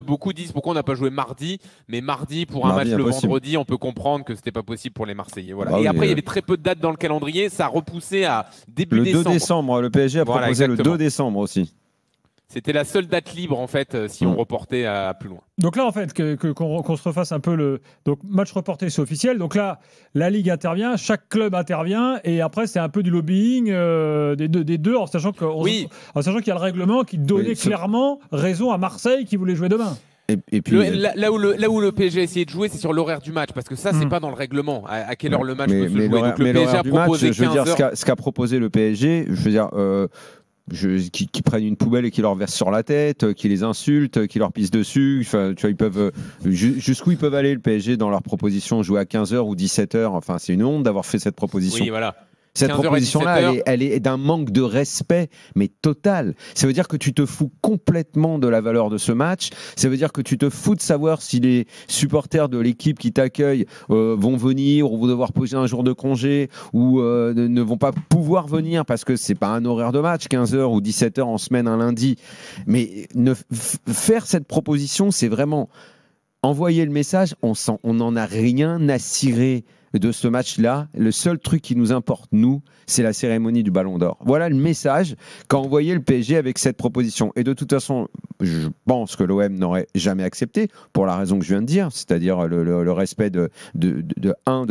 beaucoup disent pourquoi on n'a pas joué mardi, mais mardi pour un match le vendredi, on peut comprendre que c'était pas possible pour les Marseillais. Voilà. Et après, il y avait très peu de dates dans le calendrier, ça a repoussé à début décembre. Le 2 décembre, le PSG a proposé le 2 décembre aussi. C'était la seule date libre, en fait, si on reportait à plus loin. Donc là, en fait, qu'on se refasse un peu le... Donc, match reporté, c'est officiel. Donc là, la Ligue intervient, chaque club intervient, et après, c'est un peu du lobbying des deux, en sachant qu'il y a le règlement qui donnait clairement raison à Marseille qui voulait jouer demain. Et puis, là où le PSG a essayé de jouer, c'est sur l'horaire du match, parce que ça, c'est pas dans le règlement. À quelle heure le match peut se jouer. Donc le PSG a proposé 15 heures. Ce qu'a proposé le PSG, je veux dire... qui prennent une poubelle et qui leur versent sur la tête, qui les insultent, qui leur pissent dessus. Enfin, tu vois, ils peuvent jusqu'où ils peuvent aller le PSG dans leur proposition, jouer à 15h ou 17h. Enfin, c'est une honte d'avoir fait cette proposition. Oui, voilà. Cette proposition-là, elle est d'un manque de respect, mais total. Ça veut dire que tu te fous complètement de la valeur de ce match. Ça veut dire que tu te fous de savoir si les supporters de l'équipe qui t'accueille vont venir ou vont devoir poser un jour de congé ou ne vont pas pouvoir venir parce que c'est pas un horaire de match, 15h ou 17h en semaine un lundi. Mais faire cette proposition, c'est vraiment envoyer le message. On n'en a rien à cirer de ce match-là. Le seul truc qui nous importe, nous, c'est la cérémonie du Ballon d'Or. Voilà le message qu'a envoyé le PSG avec cette proposition. Et de toute façon, je pense que l'OM n'aurait jamais accepté, pour la raison que je viens de dire, c'est-à-dire le respect de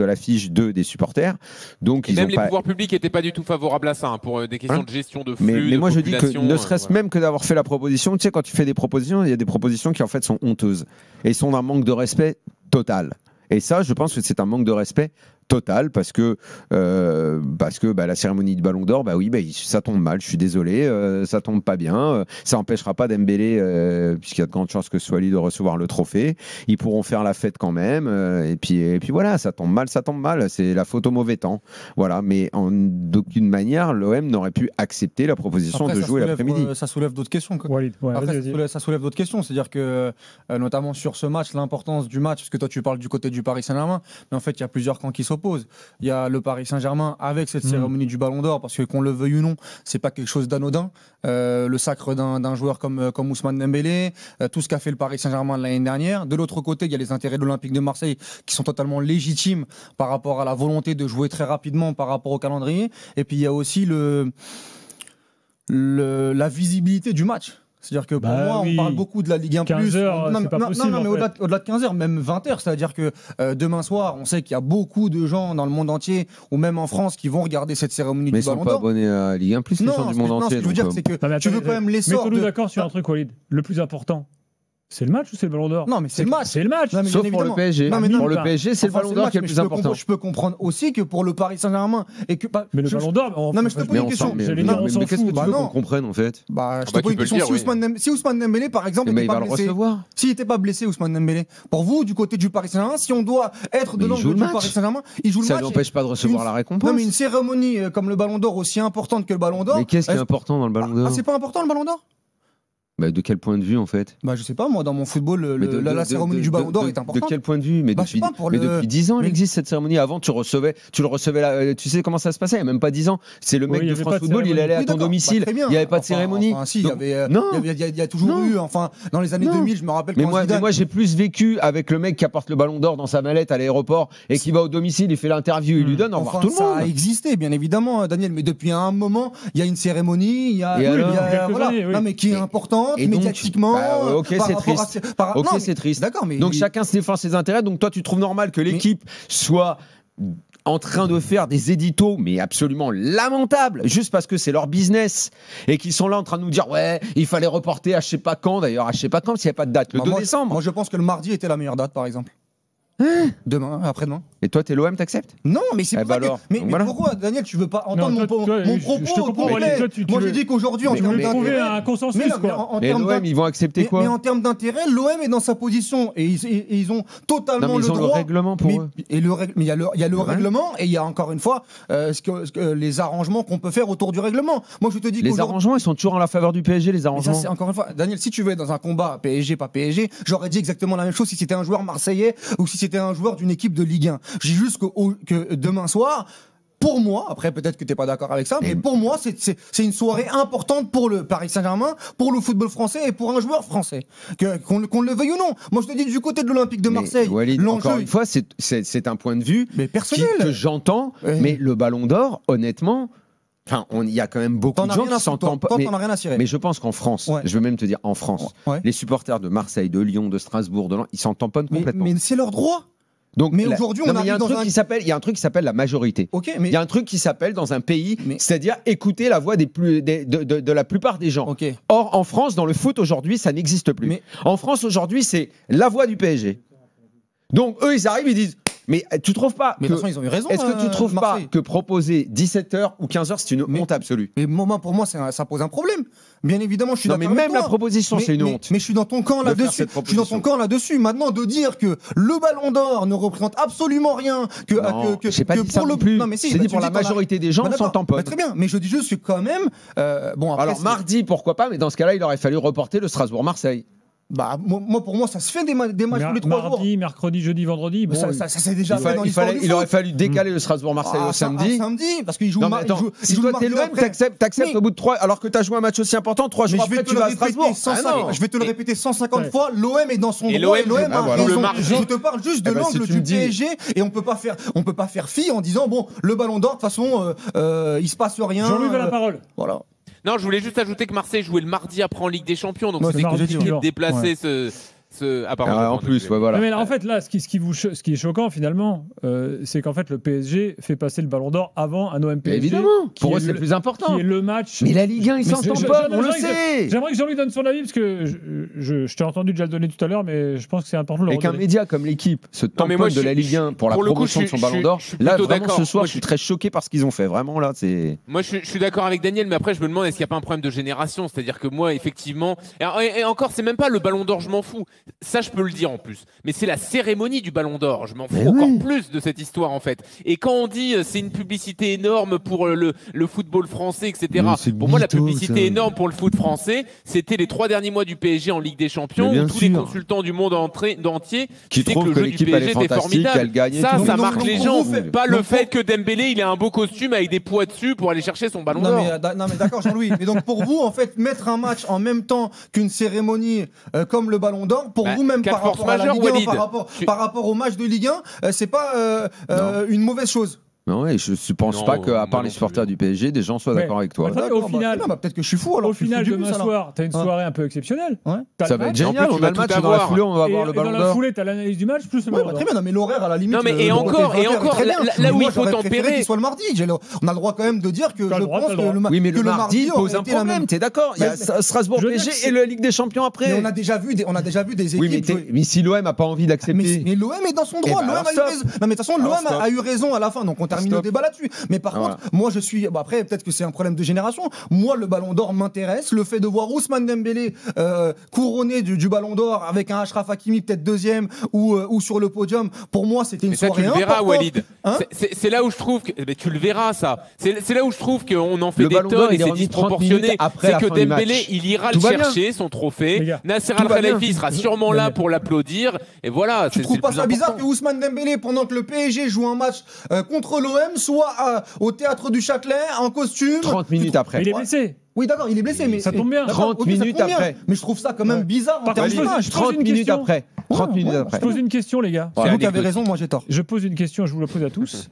l'affiche, 2 des supporters. Donc, les pouvoirs publics n'étaient pas du tout favorables à ça, pour des questions de gestion de flux, mais moi, je dis que ne serait-ce même que d'avoir fait la proposition, tu sais, quand tu fais des propositions, il y a des propositions qui, en fait, sont honteuses et sont d'un manque de respect total. Et ça, je pense que c'est un manque de respect total parce que la cérémonie du Ballon d'Or, ça tombe mal, je suis désolé, ça tombe pas bien, ça n'empêchera pas Dembélé, puisqu'il y a de grandes chances que ce soit lui de recevoir le trophée, ils pourront faire la fête quand même, et puis voilà, ça tombe mal, c'est la faute au mauvais temps, voilà, mais d'aucune manière l'OM n'aurait pu accepter la proposition de jouer l'après-midi. Ça soulève d'autres questions. Ça soulève d'autres questions, c'est-à-dire que notamment sur ce match, l'importance du match, parce que toi tu parles du côté du Paris Saint-Germain, mais en fait il y a plusieurs camps qui s'opposent. Il y a le Paris Saint-Germain avec cette cérémonie du Ballon d'Or, parce que qu'on le veuille ou non, c'est pas quelque chose d'anodin. Le sacre d'un joueur comme Ousmane Dembélé, tout ce qu'a fait le Paris Saint-Germain l'année dernière. De l'autre côté, il y a les intérêts de l'Olympique de Marseille qui sont totalement légitimes par rapport à la volonté de jouer très rapidement par rapport au calendrier. Et puis il y a aussi la visibilité du match. C'est-à-dire que pour moi, on parle beaucoup de la Ligue 1+. 15 heures, c'est pas possible. Non, mais au-delà de 15 heures, même 20 heures. C'est-à-dire que demain soir, on sait qu'il y a beaucoup de gens dans le monde entier, ou même en France, qui vont regarder cette cérémonie du Ballon d'Or. Mais ils sont pas abonnés à Ligue 1+, les gens du monde entier. Ce que je veux dire, c'est que tu veux quand même l'essor. Mettons-nous d'accord sur un truc, Walid. Le plus important, c'est le match ou c'est le Ballon d'Or? Non, mais c'est le match. C'est le match. Non, sauf pour le PSG. Pour le PSG, c'est le Ballon d'Or qui est le plus important. Je peux comprendre aussi que pour le Paris Saint-Germain et que. Mais le Ballon d'Or. Non, mais je te pose une question. Mais qu'est-ce que tu veux qu'on comprenne en fait? Je te pose une question. Si Ousmane Dembélé, par exemple, n'était pas blessé, s'il n'était pas blessé, Ousmane Dembélé, pour vous, du côté du Paris Saint-Germain, si on doit être de l'angle du Paris Saint-Germain, il joue le match. Ça n'empêche pas de recevoir la récompense. Non, mais une cérémonie comme le Ballon d'Or, aussi importante que le Ballon d'Or. Mais qu'est-ce qui est important dans le Ballon d'Or? C'est pas important le Ballon d'Or? De quel point de vue en fait? Je sais pas, moi dans mon football, la cérémonie du Ballon d'Or est importante. De quel point de vue? Mais depuis 10 ans, elle existe cette cérémonie. Avant, tu le recevais là, tu sais comment ça se passait? Il n'y a même pas 10 ans. C'est le mec de France Football, il allait à ton domicile. Il n'y avait pas de cérémonie. Si, il y a toujours eu, dans les années 2000, je me rappelle. Mais moi, j'ai plus vécu avec le mec qui apporte le Ballon d'Or dans sa mallette à l'aéroport et qui va au domicile, il fait l'interview, il lui donne, au revoir tout le monde. Ça a existé, bien évidemment, Daniel, mais depuis un moment, il y a une cérémonie, il y a mais qui est importante médiatiquement. C'est triste. D'accord, mais donc chacun se défend ses intérêts. Donc toi, tu trouves normal que l'équipe soit en train de faire des éditos, mais absolument lamentables, juste parce que c'est leur business et qu'ils sont là en train de nous dire ouais, il fallait reporter à je sais pas quand. D'ailleurs, à je sais pas quand, s'il n'y a pas de date. Le 2 décembre. Moi, je pense que le mardi était la meilleure date, par exemple. Demain, après-demain. Et toi, t'es l'OM, t'acceptes? Non, mais c'est pas. Mais pourquoi, Daniel, tu veux pas entendre mon propos? Moi, j'ai dit qu'aujourd'hui, en termes d'intérêt, un consensus. Mais l'OM, ils vont accepter quoi? Mais en termes d'intérêt, l'OM est dans sa position et ils ont totalement le droit. Le règlement pour eux. Mais il y a le règlement et il y a encore une fois les arrangements qu'on peut faire autour du règlement. Moi, je te dis les arrangements, ils sont toujours en la faveur du PSG, les arrangements. Encore une fois, Daniel, si tu veux être dans un combat PSG, pas PSG, j'aurais dit exactement la même chose si c'était un joueur marseillais ou si c'était un joueur d'une équipe de Ligue 1. J'ai juste que demain soir, pour moi, après peut-être que tu n'es pas d'accord avec ça, mais pour moi, c'est une soirée importante pour le Paris Saint-Germain, pour le football français et pour un joueur français. Qu'on le veuille ou non. Moi, je te dis du côté de l'Olympique de Marseille. Walid, encore une fois, c'est un point de vue personnel que j'entends, mais le Ballon d'Or, honnêtement. Enfin, il y a quand même beaucoup de gens qui s'entendent pas. Mais je pense qu'en France, je veux même te dire, en France, les supporters de Marseille, de Lyon, de Strasbourg, ils s'en tamponnent complètement. Mais c'est leur droit. Donc, mais aujourd'hui, il y a un truc qui s'appelle la majorité. Il y a un truc qui s'appelle dans un pays, c'est-à-dire écouter la voix de la plupart des gens. Or, en France, dans le foot aujourd'hui, ça n'existe plus. En France aujourd'hui, c'est la voix du PSG. Donc eux, ils arrivent, ils disent. Mais tu trouves pas mais de toute façon, ils ont eu raison. Est-ce que tu trouves pas que proposer 17h ou 15h, c'est une honte absolue? Mais pour moi, ça pose un problème. Bien évidemment, je suis d'accord. Non, mais même la proposition, c'est une honte. Mais je suis dans ton camp là-dessus. Je suis dans ton camp là-dessus. Maintenant, de dire que le Ballon d'Or ne représente absolument rien, j'ai pas dit ça non plus. Non, mais si, j'ai dit pour la majorité des gens, on s'en tamponnent. Très bien. Mais je dis juste que quand même. Bon. Alors mardi, pourquoi pas? Mais dans ce cas-là, il aurait fallu reporter le Strasbourg-Marseille. Bah, pour moi, ça se fait des matchs tous les 3 jours. Mardi, mercredi, jeudi, vendredi. Bon, ça s'est déjà fait dans l'histoire du foot. Il aurait fallu décaler le Strasbourg-Marseille au samedi. Parce qu'il joue le mardi. Si toi t'es l'OM, t'acceptes au bout de 3, alors que t'as joué un match aussi important, 3 jours après tu vas à Strasbourg. Je vais te le répéter 150 fois, l'OM est dans son droit. L'OM a raison. Je te parle juste de l'angle du PSG et on peut pas faire fi en disant bon, le Ballon d'Or, de toute façon, il se passe rien. Jean-Louis veut la parole. Voilà. Non, je voulais juste ajouter que Marseille jouait le mardi après en Ligue des Champions, donc c'était compliqué de déplacer en plus, voilà. Mais là, en fait, là, ce qui est choquant finalement, c'est qu'en fait le PSG fait passer le Ballon d'Or avant un OM PSG. Évidemment, pour eux c'est le plus important. Qui est le match. Mais la Ligue 1, ils s'en tamponnent, on le sait. J'aimerais que Jean-Louis donne son avis parce que je t'ai entendu déjà le donner tout à l'heure, mais je pense que c'est important de le redonner. Et qu'un média comme l'équipe se tamponne de la Ligue 1 pour la promotion de son Ballon d'Or. Là, vraiment, ce soir, je suis très choqué par ce qu'ils ont fait. Vraiment, là, c'est. Moi, je suis d'accord avec Daniel, mais après, je me demande est-ce qu'il n'y a pas un problème de génération? C'est-à-dire que moi, effectivement, et encore, c'est même pas le Ballon d'Or, je m'en fous. Ça, je peux le dire en plus. Mais c'est la cérémonie du Ballon d'Or. Je m'en fous encore plus de cette histoire en fait. Et quand on dit c'est une publicité énorme pour le football français, etc. Pour moi, la publicité énorme pour le foot français, c'était les 3 derniers mois du PSG en Ligue des Champions, où tous les consultants du monde entier qui trouvent que le jeu du PSG était formidable. Ça marque les gens. Pas le fait que Dembélé il ait un beau costume avec des poids dessus pour aller chercher son Ballon d'Or. Non mais d'accord Jean-Louis. Mais donc pour vous en fait mettre un match en même temps qu'une cérémonie comme le Ballon d'Or, pour vous même par rapport à la Ligue 1, par rapport au match de Ligue 1, c'est pas une mauvaise chose. Non, je ne pense pas qu'à part les supporters du PSG, des gens soient d'accord avec toi. Au final, peut-être que je suis fou. Alors, au final, demain soir, tu as une soirée un peu exceptionnelle. Ça va être génial. On a le match et dans la foulée, on va voir le Ballon d'Or. Dans la foulée, tu as l'analyse du match plus le Ballon d'Or. Très bien, mais l'horaire à la limite. Non, mais et encore, là où il faut tempérer. Qu'il soit le mardi. On a le droit quand même de dire que je pense que le mardi. Oui, mais le mardi pose un problème. T'es d'accord? Il y a Strasbourg PSG et la Ligue des Champions après. Mais on a déjà vu des équipes. Mais si l'OM n'a pas envie d'accepter. Mais l'OM est dans son droit. Non, mais de toute façon, l'OM a eu raison à la fin. Donc on termine le débat là-dessus. Mais par contre, moi je suis. Bon, après, peut-être que c'est un problème de génération. Moi, le Ballon d'Or m'intéresse. Le fait de voir Ousmane Dembélé couronné du Ballon d'Or avec un Achraf Hakimi peut-être deuxième ou sur le podium, pour moi, c'était une soirée importante. Tu le verras, Walid. C'est là où je trouve que. Mais tu le verras, ça. C'est là où je trouve qu'on en fait des tonnes et c'est disproportionné. C'est que Dembélé, il ira le chercher, son trophée. Nasser Al-Khelaifi sera sûrement là pour l'applaudir. Et voilà. Tu trouves pas ça bizarre que Ousmane Dembélé, pendant que le PSG joue un match contre l'OM, soit au théâtre du Châtelet en costume 30 minutes après. Il est blessé. Oui, d'accord, il est blessé, mais ça tombe bien. 30 minutes après. Mais je trouve ça quand même bizarre en termes d'image. 30 minutes après. 30 minutes après. Je pose une question, les gars. Vous qui avez raison, moi j'ai tort. Je pose une question, je vous la pose à tous.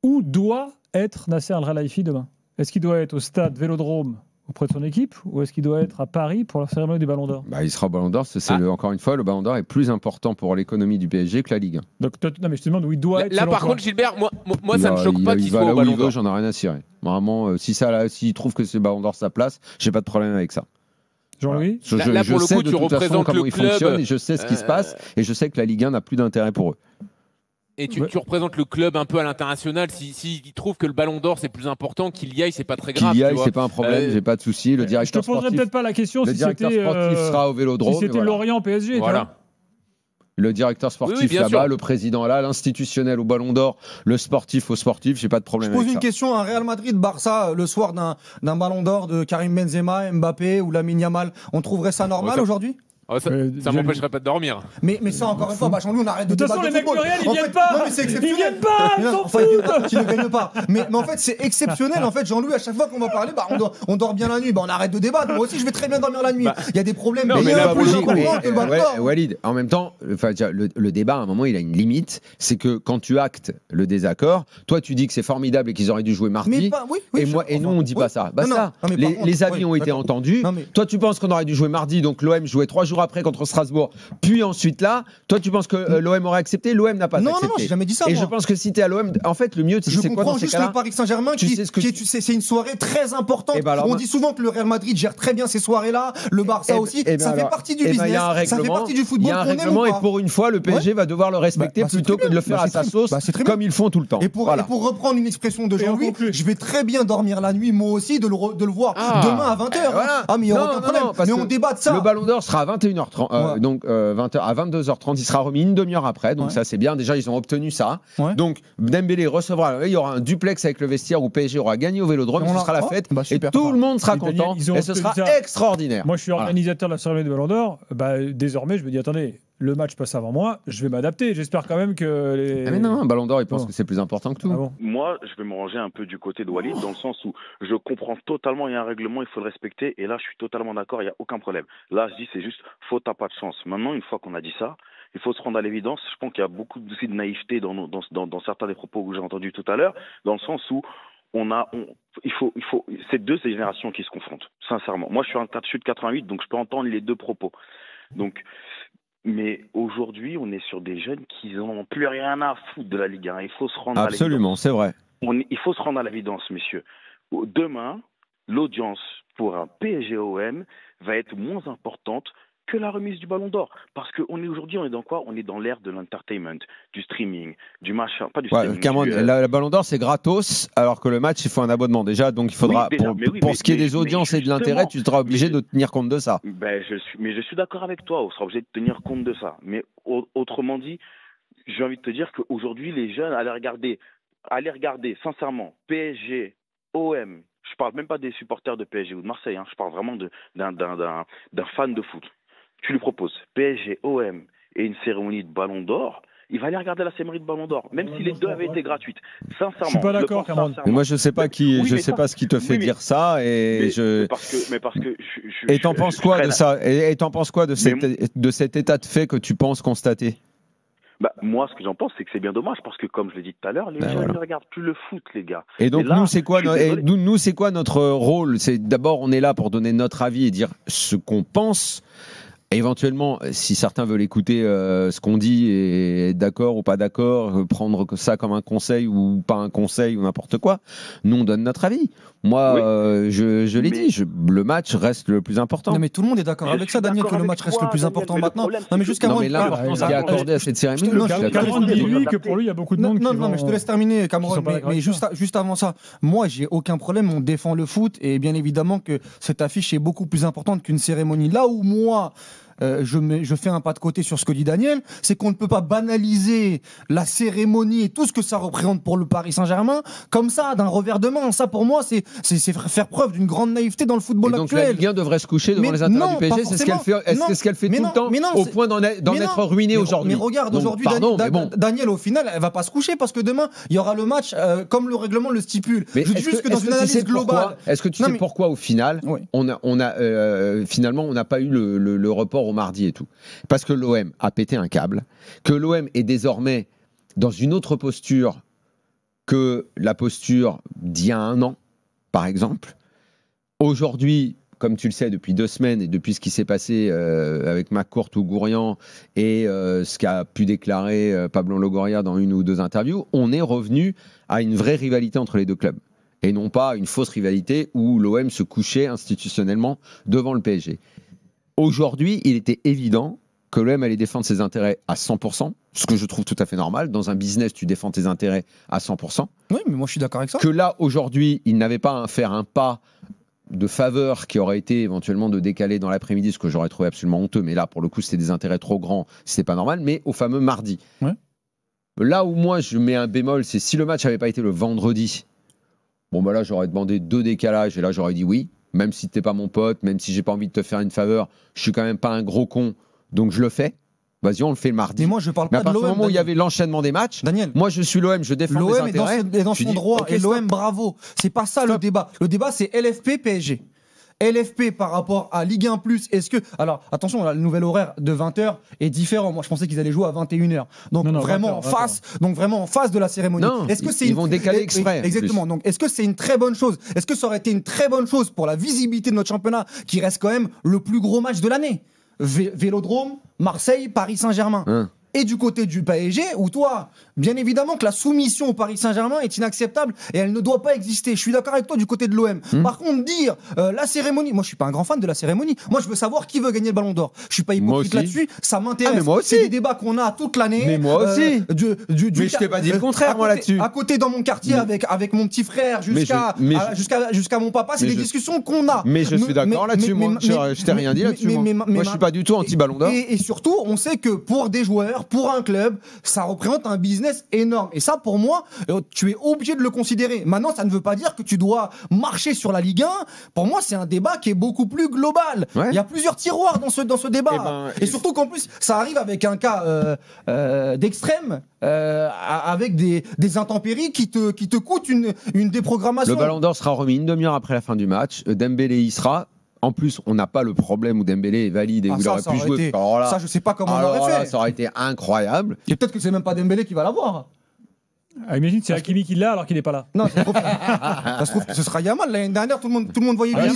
Où doit être Nasser Al-Khelaifi demain? Est-ce qu'il doit être au stade Vélodrome auprès de son équipe ou est-ce qu'il doit être à Paris pour la cérémonie du Ballon d'Or? Il sera au Ballon d'Or. Encore une fois, le Ballon d'Or est plus important pour l'économie du PSG que la Ligue 1. Donc, non, mais je te demande où il doit être. Là, par contre, Gilbert, moi ça ne me choque pas qu'il soit au Ballon d'Or. J'en ai rien à cirer. Vraiment, s'il trouve que c'est le Ballon d'Or sa place, j'ai pas de problème avec ça. Jean-Louis, là, pour le coup, tu représentes comment le club. Fonctionne, et je sais ce qui se passe et je sais que la Ligue 1 n'a plus d'intérêt pour eux. Et tu représentes le club un peu à l'international. S'il trouve que le Ballon d'Or c'est plus important, qu'il y aille, c'est pas très grave. Qu'il y aille, c'est pas un problème, j'ai pas de souci. Le directeur sportif. Je te poserai peut-être pas la question si c'était. Le directeur sportif sera au Vélodrome. Si c'était Lorient PSG. Voilà. Le directeur sportif là-bas, le président là, l'institutionnel au Ballon d'Or, le sportif au sportif, j'ai pas de problème. Je pose une question à Real Madrid-Barça le soir d'un Ballon d'Or de Karim Benzema, Mbappé ou Lamine Yamal. On trouverait ça normal aujourd'hui? Oh, ça m'empêcherait pas de dormir. Mais ça, encore une fois, Jean-Louis, on arrête de débattre. De toute façon, les mecs pluriels, ils viennent pas. Non, mais c'est exceptionnel. Ils viennent pas. Ils s'en foutent. Qui ne gagnent pas. Mais en fait, c'est exceptionnel. En fait, Jean-Louis, à chaque fois qu'on va parler, on dort bien la nuit. On arrête de débattre. Moi aussi, je vais très bien dormir la nuit. Il y a des problèmes. Non, mais Walid, en même temps, le débat, à un moment, il a une limite. C'est que quand tu actes le désaccord, toi, tu dis que c'est formidable et qu'ils auraient dû jouer mardi. Et nous, on dit pas ça. Les avis ont été entendus. Toi, tu penses qu'on aurait dû jouer mardi, donc l'OM jouait 3 jours après contre Strasbourg. Puis ensuite là, toi tu penses que l'OM aurait accepté, l'OM n'a pas accepté. Non, j'ai jamais dit ça. Et je pense que si t'es à l'OM, en fait, le mieux, c'est quoi dans ces cas-là ? Le Paris Saint-Germain, c'est une soirée très importante. On dit souvent que le Real Madrid gère très bien ces soirées-là, le Barça aussi. Ça fait partie du business, ça fait partie du football. Il y a un règlement et pour une fois, le PSG va devoir le respecter plutôt que de le faire à sa sauce, comme ils font tout le temps. Et pour reprendre une expression de Jean-Louis, je vais très bien dormir la nuit, moi aussi, de le voir demain à 20h. Ah, mais il n'y a aucun problème. Mais on débat de ça. Le Ballon d'Or sera à 21h30, donc 20h à 22h30, il sera remis une demi-heure après, donc ça c'est bien, déjà ils ont obtenu ça. Donc Dembélé recevra, il y aura un duplex avec le vestiaire où PSG aura gagné au Vélodrome, ce sera la fête et tout le monde sera content et ce sera extraordinaire. Moi je suis organisateur de la cérémonie du Ballon d'Or, désormais je me dis attendez, le match passe avant moi, je vais m'adapter. J'espère quand même que les... mais non, Ballon d'Or, il pense que c'est plus important que tout. Moi, je vais me ranger un peu du côté de Walid, dans le sens où je comprends totalement, il y a un règlement, il faut le respecter, et là, je suis totalement d'accord, il n'y a aucun problème. Là, je dis, c'est juste, faute à pas de chance. Maintenant, une fois qu'on a dit ça, il faut se rendre à l'évidence. Je pense qu'il y a beaucoup aussi de naïveté dans certains des propos que j'ai entendus tout à l'heure, dans le sens où c'est deux générations qui se confrontent, sincèrement. Moi, je suis de 88, donc je peux entendre les deux propos. Mais aujourd'hui, on est sur des jeunes qui n'ont plus rien à foutre de la Ligue 1. Il faut se rendre à l'évidence. Absolument, c'est vrai. Il faut se rendre à l'évidence, messieurs. Demain, l'audience pour un PSG-OM va être moins importante que la remise du Ballon d'Or. Parce qu'aujourd'hui, on est dans quoi ? On est dans l'ère de l'entertainment, du streaming, du machin. Pas du streaming. Le Ballon d'Or, c'est gratos, alors que le match, il faut un abonnement déjà. Donc il faudra, pour ce qui est des audiences et de l'intérêt, tu seras obligé de tenir compte de ça. Je suis d'accord avec toi, on sera obligé de tenir compte de ça. Mais autrement dit, j'ai envie de te dire qu'aujourd'hui, les jeunes, allez regarder sincèrement, PSG, OM. Je parle même pas des supporters de PSG ou de Marseille, je parle vraiment d'un fan de foot. Tu lui proposes PSG, OM et une cérémonie de Ballon d'Or, il va aller regarder la cérémonie de Ballon d'Or, même si les deux avaient été gratuites. Sincèrement. Je suis pas d'accord, Cameron. Moi, je sais pas ce qui te fait dire ça, et Et t'en penses quoi de ça ? Et t'en penses quoi de cet état de fait que tu penses constater ? Moi, ce que j'en pense, c'est que c'est bien dommage parce que, comme je l'ai dit tout à l'heure, les gens ne regardent plus le foot, les gars. Et donc, nous, c'est quoi notre rôle ? C'est d'abord, on est là pour donner notre avis et dire ce qu'on pense. Éventuellement, si certains veulent écouter ce qu'on dit et être d'accord ou pas d'accord, prendre ça comme un conseil ou pas un conseil ou n'importe quoi, nous on donne notre avis. Moi, je l'ai dit, le match reste le plus important. Non, mais tout le monde est d'accord avec ça, Daniel, que le match reste le plus important maintenant. Non, mais jusqu'à moi, l'importance qui est accordée à cette cérémonie. Cameron dit lui que pour lui, il y a beaucoup de monde. Non, mais je te laisse terminer, Cameron. Mais juste avant ça, moi, j'ai aucun problème. On défend le foot et bien évidemment que cette affiche est beaucoup plus importante qu'une cérémonie. Là où moi, je fais un pas de côté sur ce que dit Daniel, c'est qu'on ne peut pas banaliser la cérémonie et tout ce que ça représente pour le Paris Saint-Germain comme ça, d'un revers de main. Ça, pour moi, c'est faire preuve d'une grande naïveté dans le football actuel. Donc la Ligue 1 devrait se coucher devant les intérêts du PSG, c'est ce qu'elle fait, ce qu'elle fait tout le temps, au point d'en être ruinée aujourd'hui. Mais regarde, aujourd'hui, Daniel, au final, elle va pas se coucher parce que demain, il y aura le match comme le règlement le stipule. Mais je dis juste que dans une analyse globale... Est-ce que tu sais pourquoi, au final, finalement, on n'a pas eu le report au mardi et tout? Parce que l'OM a pété un câble, que l'OM est désormais dans une autre posture que la posture d'il y a un an, par exemple. Aujourd'hui, comme tu le sais, depuis 2 semaines et depuis ce qui s'est passé avec McCourt ou Gourian et ce qu'a pu déclarer Pablo Longoria dans 1 ou 2 interviews, on est revenu à une vraie rivalité entre les deux clubs. Et non pas une fausse rivalité où l'OM se couchait institutionnellement devant le PSG. Aujourd'hui, il était évident que l'OM allait défendre ses intérêts à 100%, ce que je trouve tout à fait normal. Dans un business, tu défends tes intérêts à 100%. Oui, mais moi je suis d'accord avec ça. Que là, aujourd'hui, il n'avait pas à faire un pas de faveur qui aurait été éventuellement de décaler dans l'après-midi, ce que j'aurais trouvé absolument honteux. Mais là, pour le coup, c'était des intérêts trop grands, c'était pas normal. Mais au fameux mardi. Ouais. Là où moi, je mets un bémol, c'est si le match n'avait pas été le vendredi, bon, bah là, j'aurais demandé 2 décalages et là, j'aurais dit oui. même si t'es pas mon pote, même si j'ai pas envie de te faire une faveur, je suis quand même pas un gros con, donc je le fais. Vas-y, on le fait le mardi. Mais moi, je parle Mais pas de l'OM. à partir du moment où il y avait l'enchaînement des matchs, Daniel, moi je suis l'OM, je défends mes intérêts. L'OM est dans son droit, et l'OM, bravo. C'est pas ça le débat. Le débat, c'est LFP, PSG. LFP par rapport à Ligue 1+, est-ce que... Alors, attention, le nouvel horaire de 20h est différent. Moi, je pensais qu'ils allaient jouer à 21h. Donc, vraiment en face de la cérémonie. Non, est-ce que ils vont décaler exprès. Exactement. Donc, est-ce que c'est une très bonne chose? Est-ce que ça aurait été une très bonne chose pour la visibilité de notre championnat, qui reste quand même le plus gros match de l'année? Vélodrome, Marseille, Paris Saint-Germain. Et du côté du PSG, où toi, bien évidemment que la soumission au Paris Saint-Germain est inacceptable et elle ne doit pas exister. Je suis d'accord avec toi du côté de l'OM. Par contre, dire la cérémonie, moi je suis pas un grand fan de la cérémonie. Moi je veux savoir qui veut gagner le Ballon d'Or. Je suis pas hypocrite là-dessus, ça m'intéresse. mais moi aussi. C'est des débats qu'on a toute l'année. Mais moi aussi. Mais je t'ai pas dit le contraire, moi là-dessus. À côté dans mon quartier avec mon petit frère jusqu'à mon papa, c'est des discussions qu'on a. Mais je suis d'accord là-dessus, moi. Je t'ai rien dit là-dessus. Moi je suis pas du tout anti-Ballon d'Or. Et surtout, on sait que pour des joueurs, pour un club, ça représente un business énorme. Et ça, pour moi, tu es obligé de le considérer. Maintenant, ça ne veut pas dire que tu dois marcher sur la Ligue 1. Pour moi, c'est un débat qui est beaucoup plus global. Ouais. Il y a plusieurs tiroirs dans ce débat. Et surtout qu'en plus, ça arrive avec un cas d'extrême, avec des intempéries qui te coûtent une déprogrammation. Le Ballon d'Or sera remis une demi-heure après la fin du match. Dembélé y sera. En plus, on n'a pas le problème où Dembélé est valide et où il aurait pu jouer. Ça, je sais pas comment on aurait fait. Ça aurait été incroyable. Et peut-être que c'est même pas Dembélé qui va l'avoir. Imagine, c'est Hakimi qui l'a alors qu'il n'est pas là. Non, ça se trouve que ce sera Yamal. L'année dernière, tout le monde voyait bien.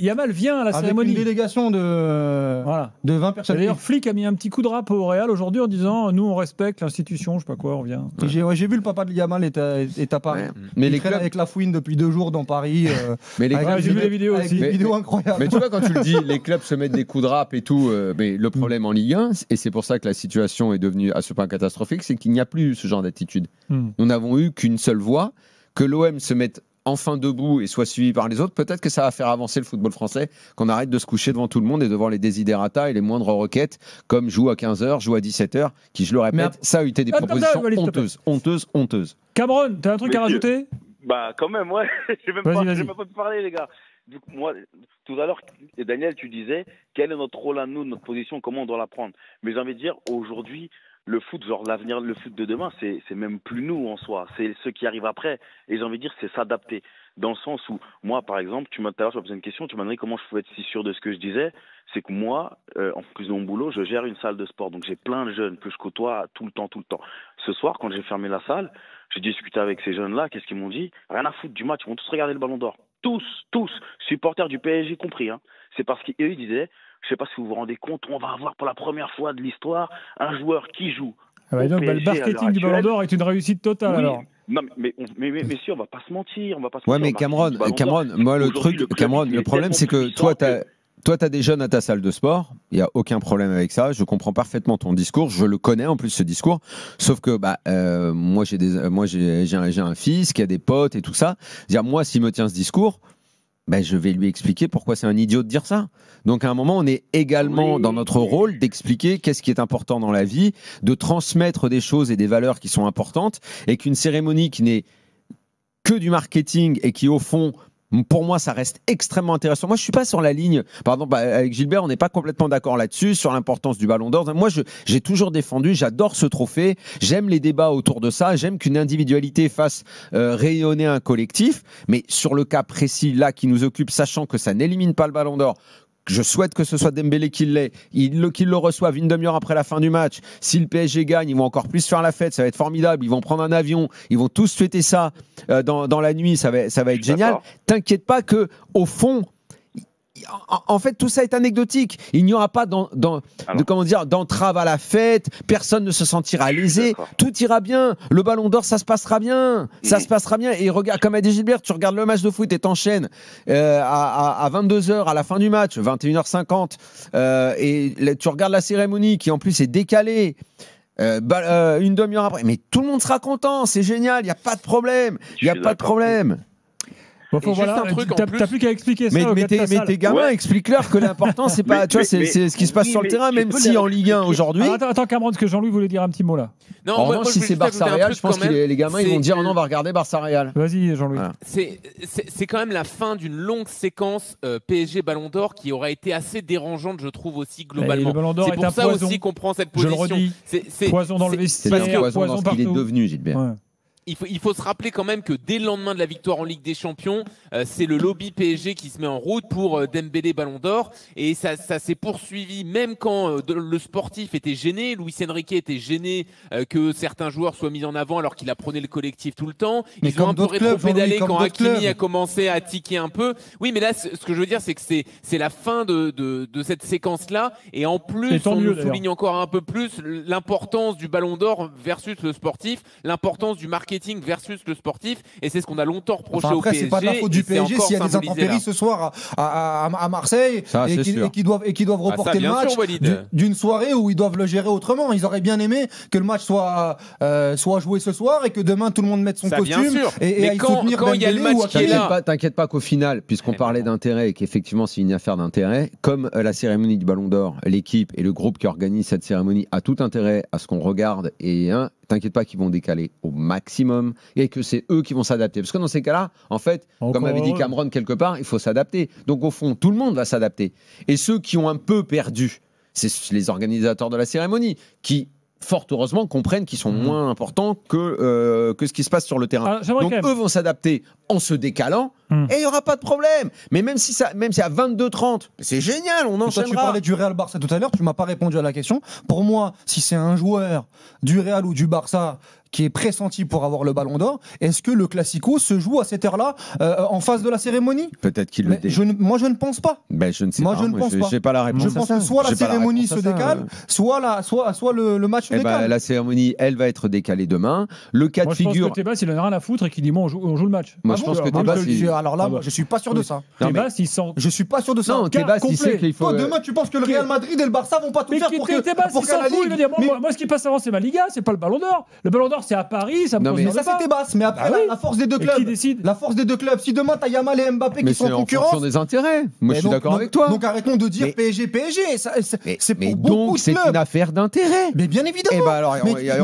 Yamal vient à la cérémonie. Avec une délégation de 20 personnes. D'ailleurs, Flick a mis un petit coup de rap au Real aujourd'hui en disant nous, on respecte l'institution, je sais pas quoi, on vient. J'ai vu le papa de Yamal est à Paris. Mais il traîne avec la fouine depuis 2 jours dans Paris. Mais j'ai vu les vidéos aussi. Des vidéos incroyables. Mais tu vois, quand tu le dis, les clubs se mettent des coups de rap et tout. Mais le problème en Ligue 1, et c'est pour ça que la situation est devenue à ce point catastrophique, c'est qu'il n'y a plus ce genre d'attitude. Nous n'avons eu qu'une seule voie, que l'OM se mette enfin debout et soit suivi par les autres. Peut-être que ça va faire avancer le football français, qu'on arrête de se coucher devant tout le monde et devant les desiderata et les moindres requêtes, comme joue à 15h, joue à 17h, qui, je le répète, ça a eu été des propositions honteuses. Cameron, t'as un truc à rajouter? Bah quand même, ouais. Je vais même pas te parler, les gars. Du coup, moi, tout à l'heure, Daniel, tu disais quel est notre rôle à nous, notre position, comment on doit la prendre. Mais j'ai envie de dire, aujourd'hui, le foot, genre l'avenir, le foot de demain, c'est même plus nous en soi, c'est ceux qui arrivent après. Et j'ai envie de dire, c'est s'adapter. Dans le sens où, moi, par exemple, tout à l'heure, tu m'as posé une question, tu m'as demandé comment je pouvais être si sûr de ce que je disais. C'est que moi, en plus de mon boulot, je gère une salle de sport. Donc j'ai plein de jeunes que je côtoie tout le temps. Ce soir, quand j'ai fermé la salle, j'ai discuté avec ces jeunes-là. Qu'est-ce qu'ils m'ont dit? Rien à foutre du match, ils vont tous regarder le Ballon d'Or. Tous, supporters du PSG compris. Hein. C'est parce qu'eux, ils disaient, je ne sais pas si vous vous rendez compte, on va avoir pour la première fois de l'histoire un joueur qui joue. Donc, le marketing du Ballon d'Or est une réussite totale, alors. Non, mais si, on va pas se mentir. Ouais, mais Cameron, moi, le problème, c'est que toi, tu as des jeunes à ta salle de sport, il n'y a aucun problème avec ça, je comprends parfaitement ton discours, je le connais en plus ce discours, sauf que moi j'ai un fils qui a des potes et tout ça, moi s'il me tient ce discours, je vais lui expliquer pourquoi c'est un idiot de dire ça. Donc à un moment, on est également dans notre rôle d'expliquer qu'est-ce qui est important dans la vie, de transmettre des choses et des valeurs qui sont importantes, et qu'une cérémonie qui n'est que du marketing et qui au fond, pour moi, ça reste extrêmement intéressant. Moi, je suis pas sur la ligne. Par exemple, avec Gilbert, on n'est pas complètement d'accord là-dessus, sur l'importance du Ballon d'Or. Moi, j'ai toujours défendu, j'adore ce trophée. J'aime les débats autour de ça. J'aime qu'une individualité fasse rayonner un collectif. Mais sur le cas précis, là, qui nous occupe, sachant que ça n'élimine pas le Ballon d'Or, je souhaite que ce soit Dembélé qui l'ait, qu'il le reçoive une demi-heure après la fin du match. Si le PSG gagne, ils vont encore plus faire la fête, ça va être formidable. Ils vont prendre un avion, ils vont tous fêter ça dans la nuit, ça va être génial. T'inquiète pas que au fond, en fait, tout ça est anecdotique. Il n'y aura pas d'entrave à la fête. Personne ne se sentira lésé. Tout ira bien. Le Ballon d'Or, ça se passera bien. Ça se passera bien. Et regarde, comme a dit Gilbert, tu regardes le match de foot et t'enchaînes à 22h à la fin du match, 21h50. Et tu regardes la cérémonie qui en plus est décalée. Une demi-heure après. Mais tout le monde sera content. C'est génial. Il n'y a pas de problème. Il n'y a pas de problème. Bon, voilà, t'as plus qu'à expliquer ça. Mais tes gamins, explique-leur que l'important, c'est pas, tu vois, c'est ce qui se passe sur le terrain, même si en Ligue 1 aujourd'hui. Attends, Cameron, parce que Jean-Louis voulait dire un petit mot là. Non, si c'est Barça-Real, je pense que les gamins, ils vont dire non, on va regarder Barça-Real. Vas-y, Jean-Louis. C'est quand même la fin d'une longue séquence PSG Ballon d'Or qui aurait été assez dérangeante, je trouve aussi globalement. C'est pour ça aussi qu'on prend cette position. Je le redis. Poison dans le vestiaire, poison partout. Il est devenu, Gilbert. Il faut se rappeler quand même que dès le lendemain de la victoire en Ligue des Champions, c'est le lobby PSG qui se met en route pour Dembélé Ballon d'Or. Et ça s'est poursuivi même quand le sportif était gêné. Luis Enrique était gêné que certains joueurs soient mis en avant alors qu'il apprenait le collectif tout le temps. Ils ont un peu rétro-pédalé quand Hakimi a commencé à tiquer un peu. Oui, mais là, ce que je veux dire, c'est que c'est la fin de cette séquence-là. Et en plus, on nous souligne encore un peu plus l'importance du Ballon d'Or versus le sportif, l'importance du marketing versus le sportif, et c'est ce qu'on a longtemps reproché au PSG. C'est pas de la faute du PSG s'il y a des intempéries ce soir à Marseille et qui doivent reporter le match d'une soirée où ils doivent le gérer autrement. Ils auraient bien aimé que le match soit joué ce soir et que demain tout le monde mette son costume et aille soutenir quand il y a le match qui est là. T'inquiète pas qu'au final, puisqu'on parlait d'intérêt et qu'effectivement c'est une affaire d'intérêt, comme la cérémonie du Ballon d'Or, l'équipe et le groupe qui organise cette cérémonie a tout intérêt à ce qu'on regarde et t'inquiète pas qu'ils vont décaler au maximum et que c'est eux qui vont s'adapter. Parce que dans ces cas-là, en fait, comme avait dit Cameron quelque part, il faut s'adapter. Donc au fond, tout le monde va s'adapter. Et ceux qui ont un peu perdu, c'est les organisateurs de la cérémonie qui, fort heureusement, comprennent qu'ils sont moins importants que ce qui se passe sur le terrain. Donc eux vont s'adapter en se décalant et il n'y aura pas de problème. Mais même si à 22h30, c'est génial, on enchaînera. Tu parlais du Real Barça tout à l'heure, tu m'as pas répondu à la question. Pour moi, si c'est un joueur du Real ou du Barça qui est pressenti pour avoir le Ballon d'Or, est-ce que le Classico se joue à cette heure-là en face de la cérémonie? Peut-être qu'il le dit. Moi, je ne pense pas. Je ne sais pas. Je ne pense pas. J'ai pas la réponse. Je pense que soit la cérémonie se décale, soit le match se décale. La cérémonie, elle va être décalée demain. Le cas de figure. Je pense que Tebas, il en a rien à foutre et qu'il dit on joue le match. Moi, je pense que Tebas. Alors là, je suis pas sûr de ça. Tebas, il sent. Je suis pas sûr de ça. Non, Tebas, il sait qu'il faut. Toi, demain, tu penses que le Real Madrid et le Barça vont pas tout faire pour que la Ligue. Moi, ce qui passe avant, c'est ma Liga, c'est pas le Ballon d'Or. Le Ballon d'Or, c'est à Paris, ça me pose. Mais ça, c'était basse. Mais après, la force des deux clubs. Qui décide? La force des deux clubs. Si demain, t'as Yamal et Mbappé qui sont en concurrence. C'est en fonction des intérêts. Moi, je suis d'accord avec toi. Donc, arrêtons de dire PSG. C'est pour beaucoup de clubs. C'est une affaire d'intérêt. Mais bien évidemment. Et alors,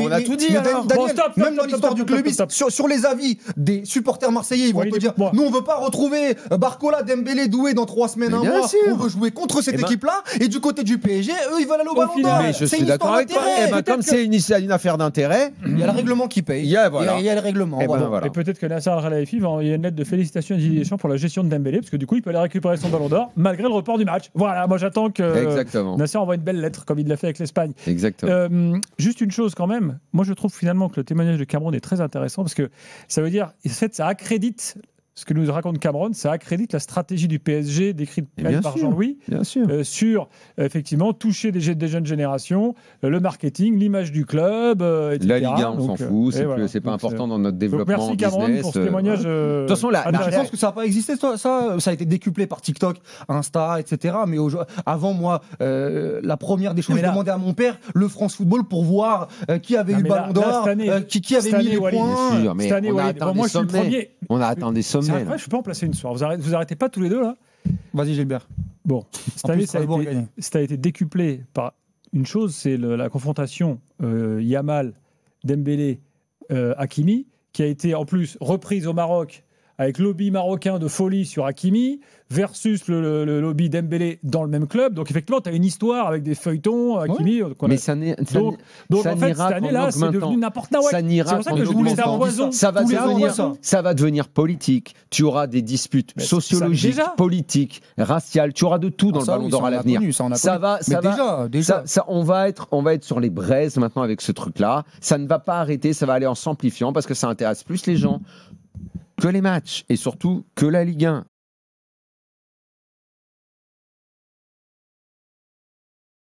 on a tout dit. Daniel, même dans l'histoire du clubisme, sur les avis des supporters marseillais, ils vont te dire nous, on veut pas retrouver Barcola, Dembélé, Doué dans 3 semaines, un mois. On veut jouer contre cette équipe-là. Et du côté du PSG, eux, ils veulent aller au Ballon d'Or. Je suis d'accord avec toi. Comme c'est une affaire d'intérêt, il y a le règlement qui paye. Il y a le règlement. Et peut-être que Nasser Al-Khelaifi va envoyer une lettre de félicitations à Didier Deschamps pour la gestion de Dembélé, parce que du coup, il peut aller récupérer son Ballon d'Or malgré le report du match. Voilà, moi j'attends que Nasser envoie une belle lettre comme il l'a fait avec l'Espagne. Exactement. Juste une chose quand même, moi je trouve finalement que le témoignage de Cameron est très intéressant parce que ça veut dire, en fait, ça accrédite ce que nous raconte Cameron, ça accrédite la stratégie du PSG décrite par Jean-Louis sur effectivement toucher des jeunes générations, le marketing, l'image du club, etc. La Ligue 1, on s'en fout, c'est pas important dans notre développement. Donc merci Cameron pour ce témoignage. De toute façon, je pense que ça n'a pas existé, ça a été décuplé par TikTok, Insta, etc. Mais avant, moi, la première des choses, je demandais à mon père le France Football pour voir qui avait eu le Ballon d'Or, qui avait mis les points. Cette année, on a atteint des sommets. Je ne peux pas en placer une soir. Vous arrêtez pas tous les deux là? Vas-y Gilbert. Bon, cette année, ça a été décuplé par une chose, c'est la confrontation Yamal, Dembélé, Hakimi, qui a été en plus reprise au Maroc avec lobby marocain de folie sur Hakimi versus le lobby Dembélé dans le même club. Donc effectivement, tu as une histoire avec des feuilletons, Hakimi. Mais ça donc en fait, cette année-là, c'est devenu n'importe quoi. Ça n'ira pour ça que je voulais ça poison. Ça va devenir politique. Tu auras des disputes sociologiques, politiques, raciales. Tu auras de tout dans le Ballon d'Or à l'avenir. On va être sur les braises maintenant avec ce truc-là. Ça ne va pas arrêter. Ça va aller en s'amplifiant parce que ça intéresse plus les gens que les matchs et surtout que la Ligue 1.